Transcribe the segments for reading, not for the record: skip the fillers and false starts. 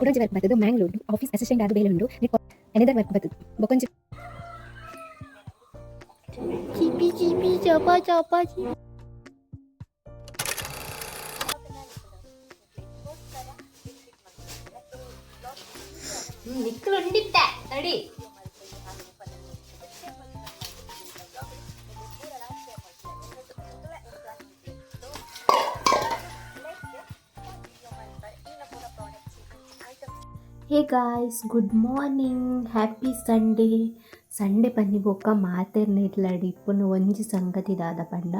ಕುಡಂಜಿ work ಬರ್ತದೆ Mangalore office assistant ಆದ ಬೇಲೆ ಉಂಡು ಎನೆದರ್ ವರ್ಕ್ ಬರ್ತದೆ ಬೊಕೊಂಜಿ ಚಿಪಿ ಚಿಪಿ ಚಪ ಚಪ ನಿಕ್ಕಲುಂಡಿತ್ತ ನಡಿ. Hey guys, good morning, happy Sunday. Sunday ಪನ್ನಿ ಬೊಕ್ಕ ಮಾತೆರ್ನ ಇಟ್ಲಾಡಿ ಇಪ್ಪುನ ಒಂಜಿ ಸಂಗತಿ ದಾದ ಪಂಡ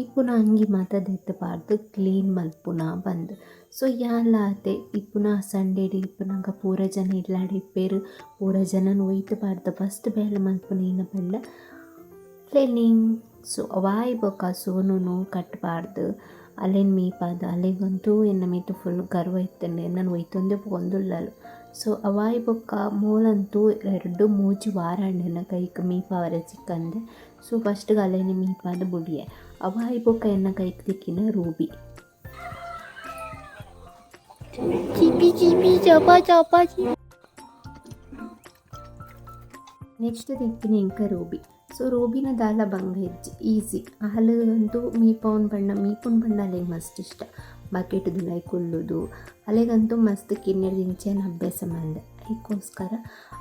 ಇಪ್ಪುನ ಅಂಗಿ ಮಾತದೆತ್ತಪಾರ್ದು ಕ್ಲೀನ್ ಮಲ್ಪುನ ಬಂದು. ಸೊ ಯಾಲಾತೆ ಇಪ್ಪುನ ಸಂಡೇ ಇಪ್ಪುನಂಗ ಪೂರ ಜನ ಇಟ್ಲಾಡಿ ಇಪ್ಪೇರು ಪೂರ ಜನನ ಒಯ್ತು ಪಾರ್ದು ಫಸ್ಟ್ ಬೇಲೆ ಮಲ್ಪುನ ಏನ ಪಂಡ ಕ್ಲೀನಿಂಗ್. ಸೊ ಅವಾಯಿ ಬೊಕ್ಕ ಸೋನು ಕಟ್ಪಾರ್ದು ಅಲ್ಲೇನು ಮೀಪಾದ ಅಲ್ಲಿಗಂತೂ ಎನ್ನ ಮೀತು ಫುಲ್ ಗರ್ವ ಇತ್ತಂಡೆ ನಾನು ಒಯ್ತೊಂದೇ ಪೊಂದುಳ್ಳಲು. ಸೊ ಅವಾಯಿ ಬೊಕ್ಕ ಮೂಲಂತೂ 2-3 ವಾರ ಎನ್ನ ಕೈಗೆ ಮೀಪಾವರೆ ಸಿಕ್ಕಂದೆ. ಸೊ ಫಸ್ಟ್ಗೆ ಅಲ್ಲೇನೆ ಮೀಪಾದ ಬುಡಿಯೆ ಅವಾಯಿ ಬೊಕ್ಕ ಎನ್ನ ಕೈಗೆ ತಿಕ್ಕಿನ ರೂಬಿ ಚಿಪಿ ಚಿಪಿ ಚಪ ಚಪ. ನೆಕ್ಸ್ಟ್ ತಿಕ್ಕಿನ ಇಂಕ ರೂಬಿ. ಸೊ ರೂಬಿನ ದಾಲ ಬಂಗ ಹೆಜ್ಜೆ ಈಸಿ ಅಲ್ಲಿಗಂತೂ ಮೀಪವನ್ ಬಣ್ಣ ಅಲ್ಲಿಗೆ ಮಸ್ತ್ ಇಷ್ಟ. ಬಕೆಟ್ ದುಲೈ ಕುಲ್ಲುದು ಅಲ್ಲಿಗಂತೂ ಮಸ್ತ್ ಕಿನ್ನೆರ್ ದಿಂಚೇನು ಅಭ್ಯಾಸ ಮಂದೆ ಅದಕ್ಕೋಸ್ಕರ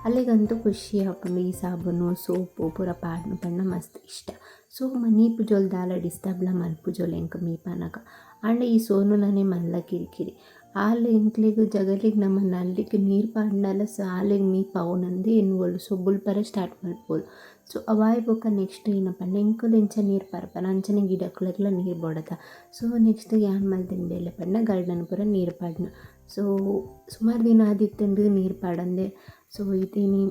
ಅಲ್ಲಿಗಂತೂ ಖುಷಿ ಹಾಕೊಂಡು ಈ ಸಾಬೂನು ಸೋಪು ಪೂರ ಪಾಡ್ನು ಬಣ್ಣ ಮಸ್ತ್ ಇಷ್ಟ. ಸೊ ನೀಪು ಜೋಲ್ ದಾಲ ಡಿಸ್ಟರ್ಬ್ಲ ಮಲ್ಪು ಜೋಲ್ ಎಂಕ ಮೀಪನಕ ಅಂಡ್ ಈ ಸೋನು ನಾನೇ ಮಲ್ಲ ಕಿರಿಕಿರಿ ಹಾಲು ಎಂಕ್ಲಿಗೆ ಜಗಲಿಗೆ ನಮ್ಮ ನಲ್ಲಿಗೆ ನೀರು ಪಾಡ್ನಲ್ಲ. ಸೊ ಹಾಲಿಗೆ ಮೀಪು ಅವನಂದು ಎನ್ನುವಳು ಸೊಬ್ಬುಲ್ ಪರ ಸ್ಟಾರ್ಟ್ ಮಲ್ಪೋಳು. ಸೊ ಅವಾಯಿ ಬೊಕ್ಕ ನೆಕ್ಸ್ಟ್ ಏನಪ್ಪ ಎಂಕಲು ಎಂಚ ನೀರು ಪರಪನ ಅಂಚನೆ ಗಿಡಕ್ಲೆಲ್ಲ ನೀರು ಬೊಡತ. ಸೊ ನೆಕ್ಸ್ಟ್ ಯಾನ್ ಮಲ್ತಿನ ಬೇಲೆ ಪಂಡ ಗಾರ್ಡನ್ ಪೂರ ನೀರು ಪಾಡ್ನ. ಸೊ ಸುಮಾರು ದಿನ ಆದಿತ್ತಂದು ನೀರು ಪಾಡಂದೆ. ಸೊ ಇದೇನಿ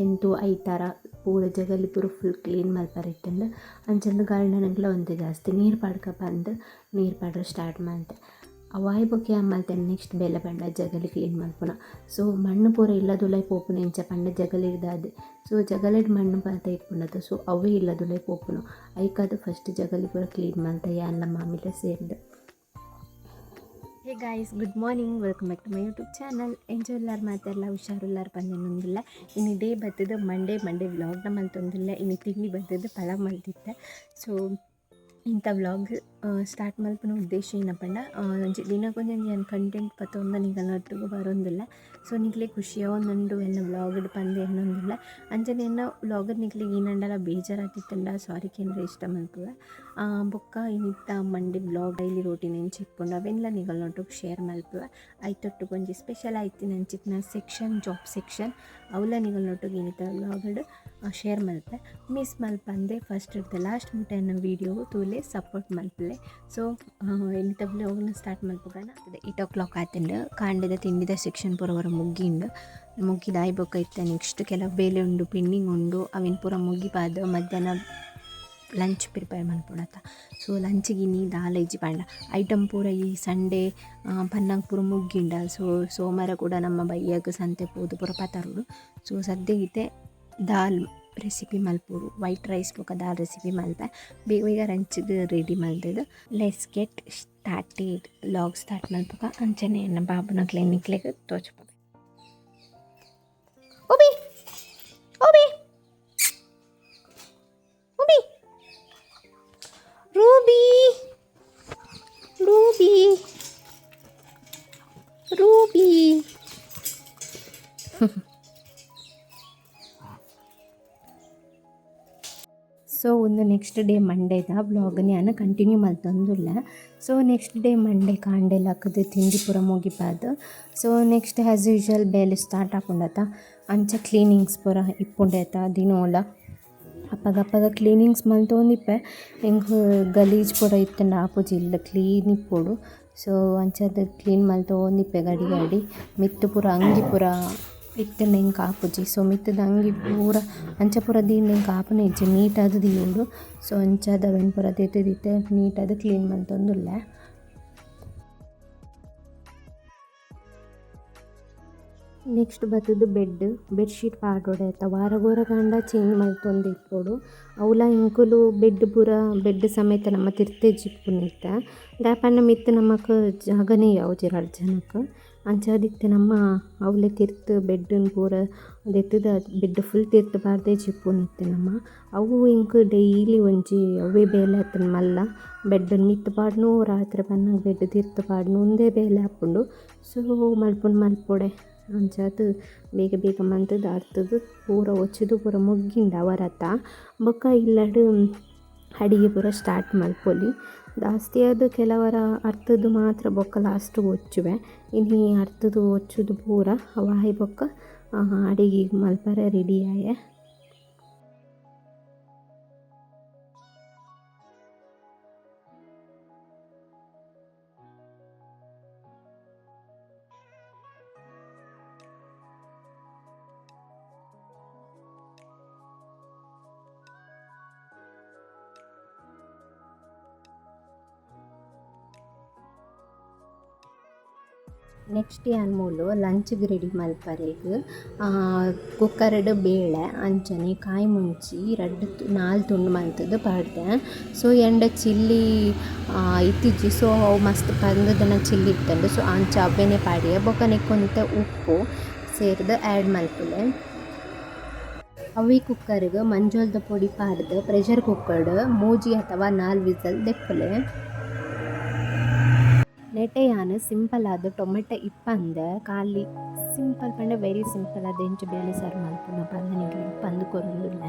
ಎಂತೂ ಐತಾರ ಪೂರ ಜಗಲಿ ಪೂರ ಫುಲ್ ಕ್ಲೀನ್ ಮಲ್ಪರಿತ್ತಂಡ ಅಂಚಂದು ಗಾರ್ಡನ್ಗೆಲ್ಲ ಒಂದೇ ಜಾಸ್ತಿ ನೀರು ಪಾಡ್ಕ ಬಂದು ನೀರು ಪಾಡ್ರೆ ಸ್ಟಾರ್ಟ್ ಮಾಡ್ತೆ. ಅವಾಯಿ ಬೊಕ್ಕೆ ಮಲ್ತೇನೆ ನೆಕ್ಸ್ಟ್ ಬೇಲೆ ಪಂಡ ಜಗಲಿ ಕ್ಲೀನ್ ಮಲ್ಪುನ. ಸೊ ಮಣ್ಣು ಪೂರ ಇಲ್ಲದುಲೈ ಪೋಪುನ ಎಂಚ ಪಂಡ ಜಗಲಿಡ್ದಾದೆ. ಸೊ ಜಗಲಿಡ್ ಮಣ್ಣು ಪಾತ ಇಪ್ಪುಂಡತ. ಸೊ ಅವೇ ಇಲ್ಲದುಲೈ ಪೋಪುನು ಐಕಾದ ಫಸ್ಟ್ ಜಗಲಿ ಪೂರ ಕ್ಲೀನ್ ಮಲ್ತ ಯಾನ್ಲ ಮಾಮಿಲೆ ಸೇರಿದೆ. Hey guys, good morning, welcome back to my YouTube channel. ಎಂಜೋಲ್ಲಾರು ಮಾತೆಲ್ಲ ಹುಷಾರುಲ್ಲಾರು ಪಂದೆನೊಂದಿಲ್ಲ. ಇನ್ನು ಡೇ ಬರ್ತದೆ ಮಂಡೇ ವ್ಲಾಗ್ನ ಮಲ್ತೊಂದಿಲ್ಲ. ಇನ್ನು ತಿಂಡಿ ಬರ್ತದೆ ಪಲಾವ್ ಮಲ್ತಿತ್ತೆ. ಸೊ ಇಂಥ ವ್ಲಾಗ್ ಸ್ಟಾರ್ಟ್ ಮಲ್ಪನ ಉದ್ದೇಶ ಏನಪ್ಪಂಡ ದಿನಕ್ಕೊಂದು ಏನು ಕಂಟೆಂಟ್ ಪತ್ತೊಂದು ನಿಗಲ್ ನೊಟ್ಟಿಗೆ ಬರೋದಿಲ್ಲ. ಸೊ ನಿಗ್ಲೆ ಖುಷಿಯ ಒಂದೊಂದು ಎಲ್ಲ ವ್ಲಾಗಡ್ ಪಂದೆ ಏನೊಂದಿಲ್ಲ ಅಂಚನೆ ಎನ್ನ ವ್ಲಾಗರ್ ನಿಗ್ಲಿಗೆ ಏನಂಡಲ್ಲ ಬೇಜಾರಾತಿತ್ತಂಡ ಸಾರಿ ಕೇಂದ್ರ ಇಷ್ಟ ಮಲ್ಪುವೆ ಬೊಕ್ಕ ಇನ್ನಿತ್ತ ಮಂಡೇ ವ್ಲಾಗ್ ಡೈಲಿ ರೋಟೀನ್ ಎಂಚ ಇಪ್ಪುಂಡು ಅವೆಲ್ಲ ನಿಗಲ್ ನೊಟ್ಟಿಗೆ ಶೇರ್ ಮಲ್ಪುವೆ. ಐತೊಟ್ಟು ಕೊಂಚ ಸ್ಪೆಷಲ್ ಆಯ್ತು ನಂಚಿತ್ತಿನ ಜಾಬ್ ಸೆಕ್ಷನ್ ಅವಲ್ಲ ನಿಗಲ್ ನೊಟ್ಟಿಗೆ ಏನಿತ್ತ ವ್ಲಾಗಡ್ ಶೇರ್ ಮಲ್ಪೆ ಮಿಸ್ ಮಲ್ಪಂದೆ ಫಸ್ಟ್ ಇರ್ತೆ ಲಾಸ್ಟ್ ಮುಟ್ಟ ಎನ್ನ ವೀಡಿಯೋ ತೂಲೆ ಸಪೋರ್ಟ್ ಮಲ್ಪಲೆ. ಸೊ ಎಂತ ವ್ಲಾಗ್ನ ಸ್ಟಾರ್ಟ್ ಮಲ್ಪಗನ ಅದೇ 8 o'clock ಆತಂಡು ಕಾಂಡದ ತಿಂಡಿದ ಸೆಕ್ಷನ್ ಪೂರ ಮುಗಿದ ಆಯ್ಬೊಕ್ಕ ಇತ್ತ. ನೆಕ್ಸ್ಟ್ ಕೆಲವು ಬೇಲೆ ಉಂಡು ಪೆಂಡಿಂಗ್ ಉಂಡು ಅವೇನು ಪೂರ ಮುಗಿಪಾದ ಮಧ್ಯಾಹ್ನ ಲಂಚ್ ಪ್ರಿಪೇರ್ ಮಲ್ಪೊಡತ್ತ. ಸೊ ಲಂಚ್ಗಿನಿ ದಾಲ ಇಜ್ಜಿ ಪಂಡ ಐಟಮ್ ಪೂರ ಈ ಸಂಡೇ ಪನ್ನಂಗೆ ಪೂರ ಮುಗ್ಗಿಂಡ. ಸೊ ಸೋಮವಾರ ಕೂಡ ನಮ್ಮ ಬೈಯಾಗ ಸಂತೆ ಪೋದು ಪೂರ ಪತರುಡು. ಸೊ ಸದ್ಯಗೀತೆ ದಾಲ್ ರೆಸಿಪಿ ಮಲ್ಪುಡು ವೈಟ್ ರೈಸ್ ಬೊಕ್ಕ ದಾಲ್ ರೆಸಿಪಿ ಮಲ್ಪೆ ಬೇಗ ಲಂಚ್ಗೆ ರೆಡಿ ಮಲ್ತದು. Let's get started. Log start ಮಲ್ಪಕ ಅಂಚನೆ ನನ್ನ ಬಾಬುನ ಕ್ಲಿನಿಕ್ಲೆಗೆ ತೋಚ್ಬೋದು. ಓಬಿ ಓಬಿ ಓಬಿ ರೂಬಿ ರೂಬಿ ರೂಬಿ ಸೊ ಒಂದು ನೆಕ್ಸ್ಟ್ ಡೇ ಮಂಡೇದ ವ್ಲಾಗ್ ನಾನು ಕಂಟಿನ್ಯೂ ಮಲ್ತೊಂದುಲ್ಲ. ಸೊ ನೆಕ್ಸ್ಟ್ ಡೇ ಮಂಡೇ ಕಾಂಡೆಲ್ಲ ಹಾಕಿದ್ದು ತಿಂಡಿ ಪೂರ ಮುಗಿಪಾದು. ಸೊ ನೆಕ್ಸ್ಟ್ ಆ್ಯಸ್ ಯೂಶ್ವಲ್ ಬೇಲೆ ಸ್ಟಾರ್ಟ್ ಹಾಕೊಂಡತ್ತ ಅಂಚ ಕ್ಲೀನಿಂಗ್ಸ್ ಪೂರ ಇಪ್ಪುಂಡೈತ ದಿನೋಲ ಅಪ್ಪಗ ಕ್ಲೀನಿಂಗ್ಸ್ ಮಲ್ತೊಂದಿಪ್ಪೆ ಹೆಂಗೆ ಗಲೀಜ್ ಪೂರ ಇತ್ತಂಡ ಆಪುಜಿ ಇಲ್ಲ ಕ್ಲೀನ್ ಇಪ್ಪೋಡು. ಸೊ ಅಂಚದ ಕ್ಲೀನ್ ಮಲ್ತೊಂದಿಪ್ಪೆ ಗಾಡಿ ಮಿತ್ತು ಪೂರ ಅಂಗಿ ಪೂರ ಇತ್ತಂಡ ಹೆಂಗೆ ಆಪುಜಿ. ಸೊ ಮಿತ್ತದ ಅಂಗಿ ಪೂರ ಅಂಚ ಪೂರ ದೀನ್ ಹೆಂಗೆ ಆಪುನ ಇಜ್ಜಿ ನೀಟಾದ ದೀಡು. ಸೊ ಅಂಚದ ಅವೆನು ಪೂರ ತೆತ್ತಿದಿತ್ತೆ ನೀಟಾದ ಕ್ಲೀನ್ ಮಲ್ತೊಂದುಲ್ಲ. ನೆಕ್ಸ್ಟ್ ಬರ್ತದ್ದು ಬೆಡ್ಶೀಟ್ ಪಾಡೋಡೈತ ವಾರಗೋರ ಕಂಡ ಚೇಂಜ್ ಮಲ್ತೊಂದು ಇಪ್ಪೋಡು ಅವಲ ಇಂಕುಲು ಬೆಡ್ ಸಮೇತ ನಮ್ಮ ತಿರ್ತೆ ಜಿಪ್ಪುನಿತ್ತ ದಾಪಣ್ಣ ಮಿತ್ತು ನಮಕ್ ಜಾಗನೇ ಯಾವ 2 ಜನಕ್ಕೆ ಅಂಚಾದಿತ್ತೆ ನಮ್ಮ ಅವಳೆ ತಿರ್ತು ಬೆಡ್ಡನ್ನು ಪೂರ ದೆತ್ತದ ಬೆಡ್ ಫುಲ್ ತಿರ್ತು ಪಾಡ್ದೆ ಜಿಪ್ಪುನಿತ್ತೆ ನಮ್ಮ ಅವು ಇಂಕ್ ಡೈಲಿ ಒಂಜಿ ಅವೇ ಬೇಲೆ ಆತನ ಮಲ್ಲ ಬೆಡ್ಡನ್ನು ಮಿತ್ತು ಪಾಡ್ನು ರಾತ್ರಿ ಪನ್ನಾಗ ಬೆಡ್ ತಿರ್ತು ಪಾಡ್ನು ಒಂದೇ ಬೇಲೆ ಹಾಕ್ಕೊಂಡು ಸೊ ಮಲ್ಪೊಡೆ ಅಂಚಾದ ಬೇಗ ಬೇಗ ಮಂತದ್ದು ಅರ್ತದು ಪೂರ ಒಚ್ಚದು ಪೂರ ಮುಗ್ಗಿಂಡ ಅವರತ್ತ ಬೊಕ್ಕ ಇಲ್ಲಡು ಅಡಿಗೆ ಪೂರ ಸ್ಟಾರ್ಟ್ ಮಲ್ಪೊಲಿ ಜಾಸ್ತಿ ಅದು ಕೆಲವರ ಅರ್ಥದ್ದು ಮಾತ್ರ ಬೊಕ್ಕ ಲಾಸ್ಟ್ ಒಚ್ಚುವೆ ಇನ್ನು ಅರ್ಥದ್ದು ಒಚ್ಚುದು ಪೂರ ಅವಾಯಿ ಬೊಕ್ಕ ಅಡಿಗೆ ಮಲ್ಪರೆ ರೆಡಿ ಆಯೆ. ನೆಕ್ಸ್ಟ್ ಏನು ಮೂಲು ಲಂಚ್ಗೆ ರೆಡಿ ಮಲ್ಪರೆಗ್ ಕುಕ್ಕರ್ಡ್ ಬೇಳೆ ಅಂಚನೆ ಕಾಯಿ ಮುಂಚಿ 4 ತುಂಡು ಮಲ್ತದ್ದು ಪಾಡ್ದೆ. ಸೊ ಎಂಡ ಚಿಲ್ಲಿ ಇತ್ತಿಜ್ಜಿ ಸೊ ಅವು ಮಸ್ತ್ ಪಂದದನ ಚಿಲ್ಲಿ ಇತ್ತಂಡು ಸೊ ಅಂಚ ಅವೆನೆ ಪಾಡಿಯ ಬೊಕ್ಕ ನೆಕ್ಕೊಂತ ಉಪ್ಪು ಸೇರ್ದು ಆ್ಯಡ್ ಮಲ್ಪುಲೆ. ಅವಿ ಕುಕ್ಕರ್ಗೆ ಮಂಜೋಳದ ಪೊಡಿ ಪಾಡ್ದು ಪ್ರೆಷರ್ ಕುಕ್ಕರ್ಡ್ 3 ಅಥವಾ 4 ವಿಸಲ್ ದೆಪ್ಪಲೆ. ನೆಟೆ ಯಾನು ಸಿಂಪಲ್ ಆದ ಟೊಮೆಟೊ ಇಪ್ಪಂದ ಖಾಲಿ ಸಿಂಪಲ್ ಪಂಡ ವೆರಿ ಸಿಂಪಲ್ ಆದ ಎಂಚು ಬೇಳೆ ಸಾರು ಮಲ್ಪುನ ಪಂದನಿಗೆ ಪಂದು ಕೊರೊಂದುಲ್ಲ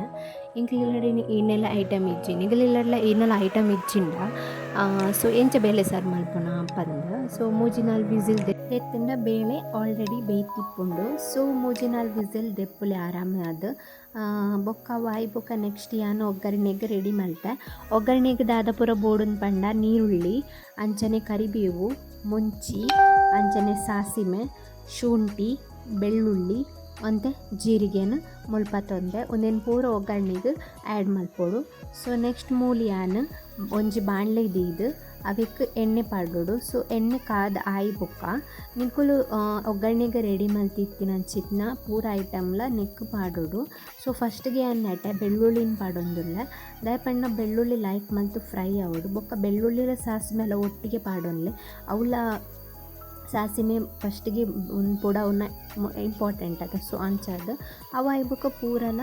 ಇಂಕ್ಲಿಲ್ಲಡೆ ಇನ್ನೆಲ್ಲ ಐಟಮ್ ಇಜ್ಜಿ ನಿಗಲಿಲ್ಲಡ್ಲ ಇನ್ನೆಲ್ಲ ಐಟಮ್ ಇಜ್ಜಿಂಡ ಸೊ ಎಂಚ ಬೇಳೆ ಸಾರು ಮಲ್ಪುನ ಪಂದ ಸೊ 3-4 ವಿಸಿಲ್ ದೆತ್ತಿಂದ ಬೇಳೆ ಆಲ್ರೆಡಿ ಬೇಯ್ತಿಪ್ಪುಂಡು ಸೊ 3-4 ವಿಸಿಲ್ ದೆಪ್ಪುಲೆ ಆರಾಮೆ ಅದು ಬೊಕ್ಕ ವಾಯಿ ಬೊಕ್ಕ ನೆಕ್ಸ್ಟ್ ಯಾನು ಒಗ್ಗರಣೆಗೆ ರೆಡಿ ಮಲ್ತೆ. ಒಗ್ಗರಣೆಗೆ ದಾದ ಪೂರ ಬೋಡನ್ ಪಂಡ ನೀರುಳ್ಳಿ ಅಂಚನೆ ಕರಿಬೇವು ಮುಂಚಿ ಅಂಚನೆ ಸಾಸಿಮೆ ಶುಂಠಿ ಬೆಳ್ಳುಳ್ಳಿ ಮತ್ತು ಜೀರಿಗೆನ ಮುಲ್ಪ ತೊಂದೆ ಒಂದೇನು ಪೂರ ಒಗ್ಗರಣೆಗೆ ಆ್ಯಡ್ ಮಲ್ಪೋಡು. ಸೊ ನೆಕ್ಸ್ಟ್ ಮೂಲಿಯಾನು ಒಂಜಿ ಬಾಣಲೆ ದೀದು ಅವಕ್ಕೆ ಎಣ್ಣೆ ಪಾಡೋಡು. ಸೊ ಎಣ್ಣೆ ಕಾದ ಆಯಿ ಬೊಕ್ಕ ನಿಕ್ಕುಲು ಒಗ್ಗರಣೆಗೆ ರೆಡಿ ಮಲ್ತಿತ್ತಿನ ಅಂಚಿತ್ನ ಪೂರ ಐಟಮ್ಲ ನೆಕ್ ಪಾಡೋಡು. ಸೊ ಫಸ್ಟ್ಗೆ ನೆಟ್ಟೆ ಬೆಳ್ಳುಳ್ಳಿನ ಪಾಡೊಂದುಲ್ಲ ದಯಪಣ್ಣ ಬೆಳ್ಳುಳ್ಳಿ ಲೈಕ್ ಮಲ್ತು ಫ್ರೈ ಆವೋಡು ಬೊಕ್ಕ ಬೆಳ್ಳುಳ್ಳಿರ ಸಾಸಿಮೆಲ್ಲ ಒಟ್ಟಿಗೆ ಪಾಡೊನ್ಲೆ ಅವಳ ಸಾಸಿಮೆ ಫಸ್ಟಿಗೆ ಪೂಡ ಅವನ್ನ ಇಂಪಾರ್ಟೆಂಟ್ ಆಗ ಸೊ ಅಂಚಾದ ಅವ ಇಬ್ಬಕ್ಕೆ ಪೂರಲ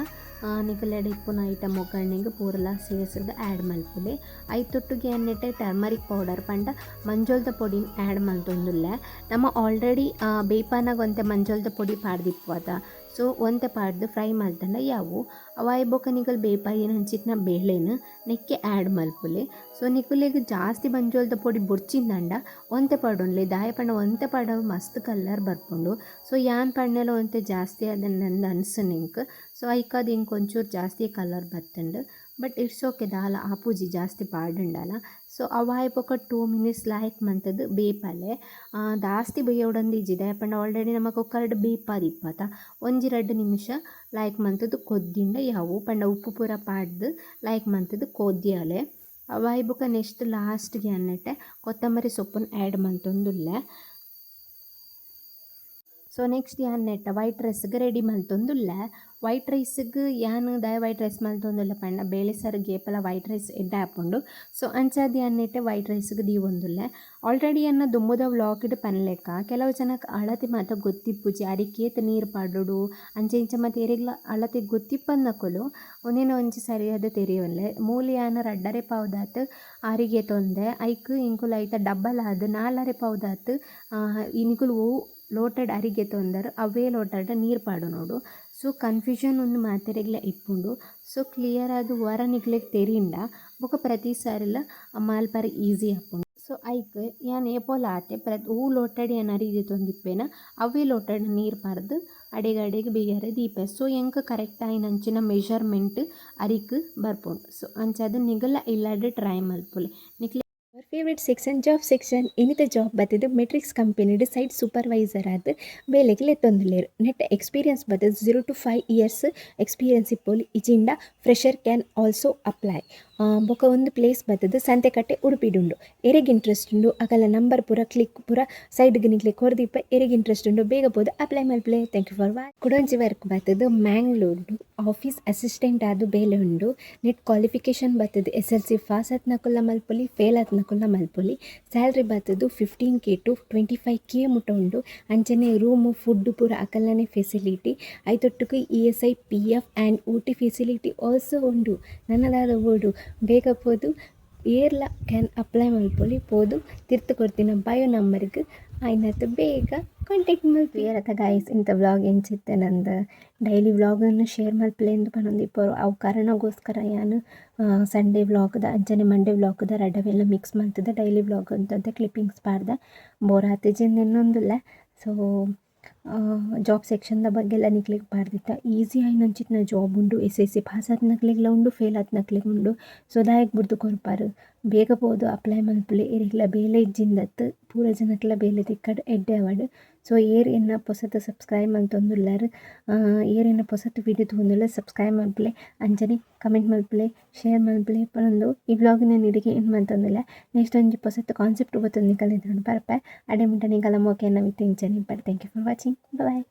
ನಿಕಲೆಡೆ ಇಪ್ಪುನ ಐಟಮ್ ಒಗ್ಗರಣೆಗೆ ಪೂರಲ ಸೇರಿಸೋದು ಆ್ಯಡ್ ಮಲ್ಪುಲೆ. ಐತೊಟ್ಟಿಗೆ ಅನ್ನೆಟ್ಟೆ ಟರ್ಮರಿಕ್ ಪೌಡರ್ ಪಂಡ ಮಂಜೋಳದ ಪೊಡಿನ ಆ್ಯಡ್ ಮಲ್ತೊಂದುಲ್ಲೆ. ನಮ್ಮ ಆಲ್ರೆಡಿ ಬೇಯ್ಪಾನಾಗ ಒಂತೆ ಮಂಜೋಳದ ಪೊಡಿ ಪಾಡ್ದಿಪ್ಪುವದ ಸೊ ಒಂತೆ ಪಾಡ್ದು ಫ್ರೈ ಮಲ್ತಂಡ ಯಾವು ಅವಾಯಿ ಬೊಕ್ಕ ನಿಕಲ್ ಬೇಪಾಯಿನ ಹಂಚಿತ್ನ ಬೇಳೆನ ನೆಕ್ಕೆ ಆ್ಯಡ್ ಮಲ್ಪುಲೆ. ಸೊ ನಿಕುಲಿಗೆ ಜಾಸ್ತಿ ಮಂಜೋಳದ ಪೊಡಿ ಬುಡ್ಚಿಂದಂಡ ಒಂತೆ ಪಾಡೊನ್ಲೆ ದಾಯ ಪಂಡ ಒಂತೆ ಪಾಡ ಮಸ್ತ್ ಕಲರ್ ಬರ್ಪುಂಡು. ಸೊ ಯಾನ್ ಪಣ್ಣೆಲ್ಲ ಒಂತೆ ಜಾಸ್ತಿ ಅದನ್ನು ನಂದು ಅನ್ಸು ನಿಂಕ್ ಸೊ ಐಕಾದ ಹಿಂಗೆ ಒಂಚೂರು ಜಾಸ್ತಿ ಕಲರ್ ಬತ್ತಂಡು ಬಟ್ ಇಟ್ಸ್ ಓಕೆ ದಾಲ ಆಪೂಜಿ ಜಾಸ್ತಿ ಪಾಡುಂಡಲ್ಲ. ಸೊ ಅವಾಯಿ ಬೊಕ್ಕ 2 ಮಿನಿಟ್ಸ್ ಲಾಯ್ಕ್ ಮಂತದ್ದು ಬೇಪಲೆ ಜಾಸ್ತಿ ಬೇಯೋಡಂದು ಇಜ್ಜಿದೆ ಪಂಡ ಆಲ್ರೆಡಿ ನಮ್ಮ ಕುಕ್ಕರ್ಡ್ ಬೇಪಾದಿಪ್ಪತ್ತ 1-2 ನಿಮಿಷ ಲಾಯ್ಕ್ ಮಂತದ್ದು ಕೊದ್ದಿಂಡ ಯಾವು ಪಂಡ ಉಪ್ಪು ಪೂರ ಪಾಡ್ದು ಲಾಯ್ಕ್ ಮಂತದ್ದು ಕೊದ್ದಿಯಲೆ. ಅವಾಯಿ ಬೊಕ್ಕ ನೆಕ್ಸ್ಟ್ ಲಾಸ್ಟ್ಗೆ ಅನ್ನಟ್ಟೆ ಕೊತ್ತಂಬರಿ ಸೊಪ್ಪನ್ನು ಆ್ಯಡ್ ಮಂತೊಂದುಲ್ಲೆ. ಸೊ ನೆಕ್ಸ್ಟ್ ಯಾನ್ ನೆಟ್ಟ ವೈಟ್ ರೈಸ್ಗೆ ರೆಡಿ ಮಲ್ತೊಂದುಲ್ಲೆ. ವೈಟ್ ರೈಸ್ಗೆ ಯಾನು ದಯ ವೈಟ್ ರೈಸ್ ಮಲ್ತೊಂದುಲ್ಲ ಪಂಡ ಬೇಳೆ ಸಾರು ಗೇಪಲ ವೈಟ್ ರೈಸ್ ಎಡ್ಡೆ ಹಾಪುಂಡು. ಸೊ ಅಂಚಾದ ಅನ್ನೆಟ್ಟೆ ವೈಟ್ ರೈಸ್ಗೆ ದೀವೊಂದುಲ್ಲೆ. ಆಲ್ರೆಡಿ ಅನ್ನ ದುಮ್ಮುದ ವ್ಲಾಗಿಡ್ ಪನ್ಲೆಕ್ಕ ಕೆಲವು ಜನಕ್ಕೆ ಅಳತೆ ಮಾತ್ರ ಗೊತ್ತಿಪ್ಪುಜಿ ಅಡಿಕೇತ ನೀರು ಪಾಡೋಡು ಅಂಚೆ ಇಂಚ ಮತ್ತು ಎರೆಗ್ಲ ಅಳತೆ ಗೊತ್ತಿಪ್ಪನ್ನಕ್ಕಲು ಒಂದೇನೋ ಒಂಚಿ ಸರಿಯಾದ ತೆರೆಯೋಲ್ಲೆ ಮೂಲಿ ಯಾನ ರಡ್ಡರೆ ಪಾವ್ದಾತ್ ಆರಿಗೆ ತೊಂದೆ ಐಕ್ ಇಂಕುಲು ಐತ ಡಬ್ಬಲ್ ಆದ 4 ಪಾವ್ದಾತ್ ಇನ್ಕುಲು ಲೋಟೆಡ್ ಅರಿಗೆ ತೊಂದರೆ ಅವೇ ಲೋಟೆಡ್ ನೀರು ಪಾಡು ನೋಡು. ಸೊ ಕನ್ಫ್ಯೂಷನ್ ಒಂದು ಮಾತೆರೆಗ್ಲ ಇಪ್ಪುಂಡು. ಸೊ ಕ್ಲಿಯರ್ ಆದ ಹೊರ ನಿಗ್ಲಿಕ್ಕೆ ತೆರಿಂಡ ಬೊಕ ಪ್ರತಿ ಸಾರಿಲ ಮಾಲ್ಪರ ಈಸಿ ಆಪುಂಡು. ಸೊ ಐಕ್ ಯಾನ್ ಏಪೋಲ ಆತೆ ಹೂ ಲೋಟೆಡ್ ಏನು ಅರಿಗೆ ತೊಂದಿಪ್ಪೇನ ಅವೇ ಲೋಟೆಡ್ ನೀರು ಪಾರ್ದು ಅಡೆಗೆ ಬೇಯರೆ ದೀಪೆ. ಸೊ ಎಂಕ ಕರೆಕ್ಟ್ ಆಯ್ನ ಅಂಚಿನ ಮೆಷರ್ಮೆಂಟ್ ಅರಿಕ್ ಬರ್ಪುಂಡು. ಸೊ ಅಂಚಾದ ನಿಗಲ ಇಲ್ಲಾಡೆ ಟ್ರೈ ಮಲ್ಪುಲೆ ನಿಕ್ಲೆ Our favorite section job section ಇನ್ನಿತ ಜಾಬ್ ಬತ್ತದು ಮೆಟ್ರಿಕ್ಸ್ ಕಂಪೆನಿಡ್ ಸೈಟ್ ಸೂಪರ್ವೈಸರ್ ಆದ್ ಬೇಲೆಗೆ ಲೆತ್ತೊಂದುಲ್ಲೆರ್ ನೆಟ್ ಎಕ್ಸ್ಪೀರಿಯನ್ಸ್ ಬತ್ತದು 0 to 5 years ಎಕ್ಸ್ಪೀರಿಯನ್ಸ್ ಇಪ್ಪೋಲಿ ಇಜಿಂಡ ಫ್ರೆಷರ್ ಕ್ಯಾನ್ ಆಲ್ಸೋ ಅಪ್ಲೈ. ಬೊಕ ಒಂದು ಪ್ಲೇಸ್ ಬತ್ತುದು ಸಂತೆಕಟ್ಟೆ ಉಡುಪಿಡುಂಡು. ಎರೆಗ್ ಇಂಟ್ರೆಸ್ಟ್ ಉಂಡು ಅಕಲ್ನ ನಂಬರ್ ಪೂರ ಕ್ಲಿಕ್ ಪೂರ ಸೈಡ್ಗ್ ನಿಕ್ಲೆ ಕೊರ್ದಿಪ್ಪ ಎರೆಗ್ ಇಂಟ್ರೆಸ್ಟ್ ಉಂಡು ಬೇಗ ಪೋದು ಅಪ್ಲೈ ಮಲ್ಪಲೆ. Thank you for watch. ಕುಡೊಂಜಿ ವರ್ಕ್ ಬತ್ತುದು ಮ್ಯಾಂಗ್ಳೂರ್ಡು ಆಫೀಸ್ ಅಸಿಸ್ಟೆಂಟ್ ಆದು ಬೇಲೆ ಉಂಡು. ನೆಟ್ ಕ್ವಾಲಿಫಿಕೇಷನ್ ಬತ್ತುದು SLC ಪಾಸ್ ಆತ್ನಕುಲ್ಲ ಮಲ್ಪೊಲಿ ಫೇಲ್ ಆತ್ನಕುಲ್ಲ ಮಲ್ಪೊಲಿ. ಸ್ಯಾಲ್ರಿ ಬತ್ತುದು 15K to 25K ಮುಟ ಉಂಡು. ಅಂಚನೆ ರೂಮು ಫುಡ್ ಪೂರ ಅಕಲ್ನನೆ ಫೆಸಿಲಿಟಿ ಐತೊಟ್ಟುಗು ESI PF and OT facility also ಉಂಡು. ನನ್ನದಾದ ಬೋರ್ಡು ಬೇಗ ಪೋದು ಏರ್ಲ ಕ್ಯಾನ್ ಅಪ್ಲೈ ಮಲ್ಪೊಲಿ ಪೋದು ತಿರ್ತು ಕೊರ್ತಿನ ಬಯೋ ನಂಬರ್ಗ್ ಆಯ್ನತ್ತು ಬೇಗ ಕಾಂಟ್ಯಾಕ್ಟ್ ಮಲ್ಪಿ. ಏರತ ಗಾಯ್ಸ್ ಇಂಥ ವ್ಲಾಗ್ ಎಂಚಿತ್ತೆ ನಂದು ಡೈಲಿ ವ್ಲಾಗನ್ನು ಶೇರ್ ಮಲ್ಪಲೆ ಎಂದು ಪನೊಂದಿಪ್ಪರು ಅವು ಕಾರಣಗೋಸ್ಕರ ಯಾನು ಸಂಡೇ ವ್ಲಾಗ್ದ ಅಂಚನೆ ಮಂಡೇ ವ್ಲಾಗ್ದ ರಡ್ಡವೆಲ್ಲ ಮಿಕ್ಸ್ ಮಾಡ್ತದೆ ಡೈಲಿ ವ್ಲಾಗ್ ಅಂತಂತೆ ಕ್ಲಿಪ್ಪಿಂಗ್ಸ್ ಪಾಡ್ದೆ ಬೋರ್ ಆತಿಜಿಂದ ಇನ್ನೊಂದುಲ್ಲ. ಸೊ ಜಾಬ್ ಸೆಕ್ಷನ್ದ ಬಗ್ಗೆ ಎಲ್ಲ ನಿಕ್ಲಿಗೆ ಪಾಡ್ದಿತ್ತ ಈಸಿ ಆಯ್ನಂಚಿತ್ತಿನ ಜಾಬ್ ಉಂಡು. SSC ಪಾಸ್ ಆತ್ನಕ್ಲೆಗ್ಲ ಉಂಡು ಫೇಲ್ ಆತ್ನಕ್ಲೆಗ್ ಉಂಡು. ಸೊ ದಾಯಕ್ ಬುರ್ದು ಕೊರ್ಪಾರು ಬೇಗ ಪೋದು ಅಪ್ಲೈ ಮಲ್ಪುಲೆ ಏರಿಗ್ಲ ಬೇಲೆ ಇಜ್ಜಿಂದತ್ತು ಪೂರ ಜನಕ್ಲ ಬೇಲೆ ತಿಕ್ಕಡ್ ಎಡ್ಡೆ ಅವಡ್. ಸೊ ಏರ್ ಎನ್ನ ಪೊಸತು ಸಬ್ಸ್ಕ್ರೈಬ್ ಮಲ್ತೊಂದುಲ್ಲಾರು ಏರ್ ಎನ್ನ ಪೊಸತು ವಿಡಿಯೋ ತೊಂದುಲ್ಲ ಸಬ್ಸ್ಕ್ರೈಬ್ ಮಲ್ಪಲೆ ಅಂಚನೆ ಕಮೆಂಟ್ ಮಲ್ಪಲೆ ಶೇರ್ ಮಲ್ಪಲೆ ಪನೊಂದು ಈ ವ್ಲಾಗಿನ ನಿಡಿಗೆ ಏನು ಮಲ್ತೊಂದುಲ್ಲ. ನೆಕ್ಸ್ಟ್ ಒಂಜಿ ಪೊಸತು ಕಾನ್ಸೆಪ್ಟ್ ಗೊತ್ತೊಂದು ನಿಕಲ್ ನಿಂತ್ಕೊಂಡು ಬರ್ಪೆ ಅಡೆ ಮುಂಟ ನಿಕಲ ಮೋಕೆ ಎನ್ನ ವಿತ್ ಇಂಚನೆ but thank you for watching bye.